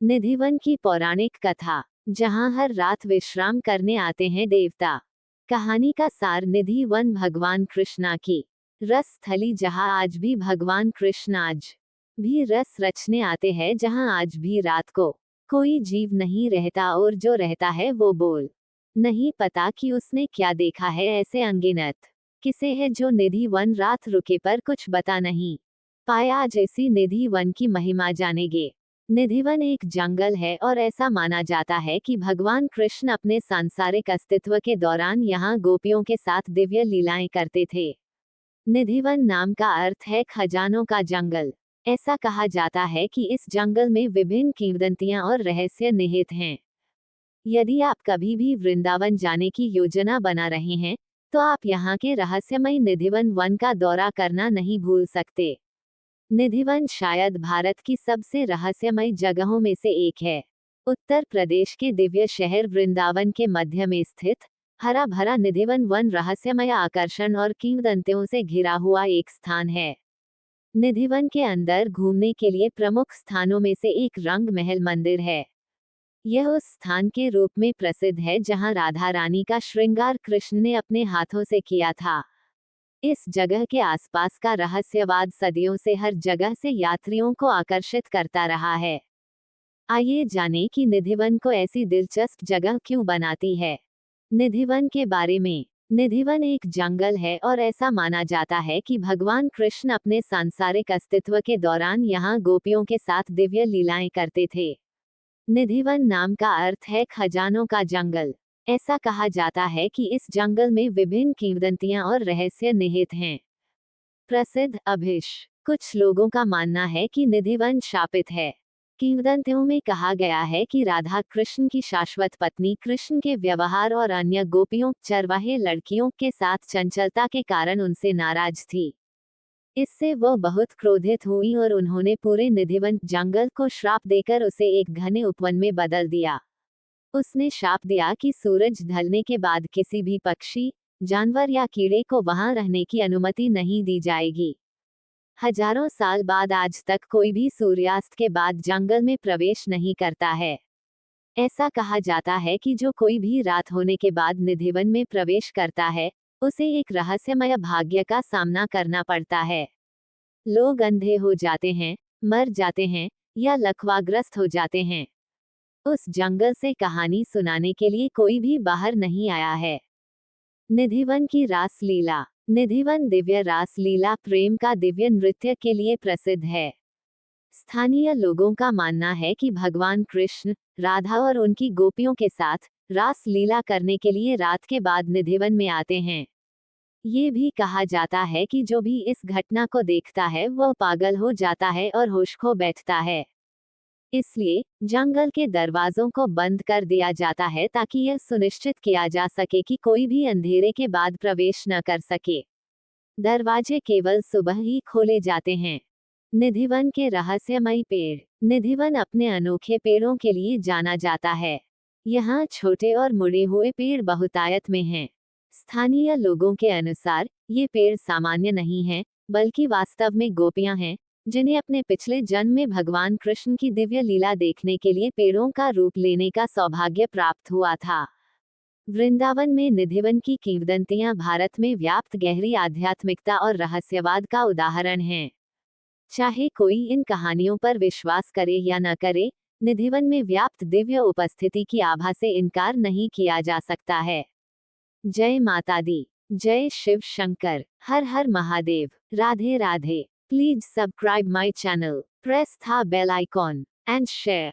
निधिवन की पौराणिक कथा, जहां हर रात विश्राम करने आते हैं देवता। कहानी का सार, निधिवन भगवान कृष्णा की रस स्थली, जहां आज भी भगवान कृष्ण आज भी रस रचने आते हैं, जहां आज भी रात को कोई जीव नहीं रहता और जो रहता है वो बोल नहीं पता कि उसने क्या देखा है। ऐसे अनगिनत किसे है जो निधि वन रात रुके पर कुछ बता नहीं पाया। आज इसी निधि वन की महिमा जानेंगे। निधिवन एक जंगल है और ऐसा माना जाता है कि भगवान कृष्ण अपने सांसारिक अस्तित्व के दौरान यहाँ गोपियों के साथ दिव्य लीलाएं करते थे। निधिवन नाम का अर्थ है खजानों का जंगल। ऐसा कहा जाता है कि इस जंगल में विभिन्न किंवदंतियां और रहस्य निहित हैं। यदि आप कभी भी वृंदावन जाने की योजना बना रहे हैं, तो आप यहाँ के रहस्यमय निधिवन वन का दौरा करना नहीं भूल सकते। निधिवन शायद भारत की सबसे रहस्यमय जगहों में से एक है। उत्तर प्रदेश के दिव्य शहर वृंदावन के मध्य में स्थित हरा भरा निधिवन वन रहस्यमय आकर्षण और किंवदंतियों से घिरा हुआ एक स्थान है। निधिवन के अंदर घूमने के लिए प्रमुख स्थानों में से एक रंग महल मंदिर है। यह उस स्थान के रूप में प्रसिद्ध है जहां राधा रानी का श्रृंगार कृष्ण ने अपने हाथों से किया था। इस जगह के आसपास का रहस्यवाद सदियों से हर जगह से यात्रियों को आकर्षित करता रहा है। आइए जानें कि निधिवन को ऐसी दिलचस्प जगह क्यों बनाती है। निधिवन के बारे में। निधिवन एक जंगल है और ऐसा माना जाता है कि भगवान कृष्ण अपने सांसारिक अस्तित्व के दौरान यहाँ गोपियों के साथ दिव्य लीलाएं करते थे। निधिवन नाम का अर्थ है खजानों का जंगल। ऐसा कहा जाता है कि इस जंगल में विभिन्न किंवदंतियां और रहस्य निहित हैं। प्रसिद्ध अभिश। कुछ लोगों का मानना है कि निधिवन शापित है। किंवदंतियों में कहा गया है कि राधा कृष्ण की शाश्वत पत्नी कृष्ण के व्यवहार और अन्य गोपियों चरवाहे लड़कियों के साथ चंचलता के कारण उनसे नाराज थी। इससे वह बहुत क्रोधित हुई और उन्होंने पूरे निधिवन जंगल को श्राप देकर उसे एक घने उपवन में बदल दिया। उसने शाप दिया कि सूरज ढलने के बाद किसी भी पक्षी, जानवर या कीड़े को वहां रहने की अनुमति नहीं दी जाएगी। हजारों साल बाद आज तक कोई भी सूर्यास्त के बाद जंगल में प्रवेश नहीं करता है। ऐसा कहा जाता है कि जो कोई भी रात होने के बाद निधिवन में प्रवेश करता है, उसे एक रहस्यमय भाग्य का सामना करना पड़ता है। लोग अंधे हो जाते हैं, मर जाते हैं या लकवाग्रस्त हो जाते हैं। उस जंगल से कहानी सुनाने के लिए कोई भी बाहर नहीं आया है। निधिवन की रास लीला। निधिवन दिव्य रास लीला प्रेम का दिव्य नृत्य के लिए प्रसिद्ध है। स्थानीय लोगों का मानना है कि भगवान कृष्ण, राधा और उनकी गोपियों के साथ रास लीला करने के लिए रात के बाद निधिवन में आते हैं। ये भी कहा जाता है कि जो भी इस घटना को देखता है वह पागल हो जाता है और होश खो बैठता है। इसलिए जंगल के दरवाजों को बंद कर दिया जाता है ताकि यह सुनिश्चित किया जा सके कि कोई भी अंधेरे के बाद प्रवेश न कर सके। दरवाजे केवल सुबह ही खोले जाते हैं। निधिवन के रहस्यमय पेड़। निधिवन अपने अनोखे पेड़ों के लिए जाना जाता है। यहाँ छोटे और मुड़े हुए पेड़ बहुतायत में हैं। स्थानीय लोगों के अनुसार ये पेड़ सामान्य नहीं हैं, बल्कि वास्तव में गोपियां हैं, जिन्हें अपने पिछले जन्म में भगवान कृष्ण की दिव्य लीला देखने के लिए पेड़ों का रूप लेने का सौभाग्य प्राप्त हुआ था। वृंदावन में निधिवन की किंवदंतियां भारत में व्याप्त गहरी आध्यात्मिकता और रहस्यवाद का उदाहरण हैं। चाहे कोई इन कहानियों पर विश्वास करे या न करे, निधिवन में व्याप्त दिव्य उपस्थिति की आभा से इनकार नहीं किया जा सकता है। जय माता दी। जय शिव शंकर। हर हर Mahadev. Radhe Radhe. Please subscribe my channel, press the bell icon, and share.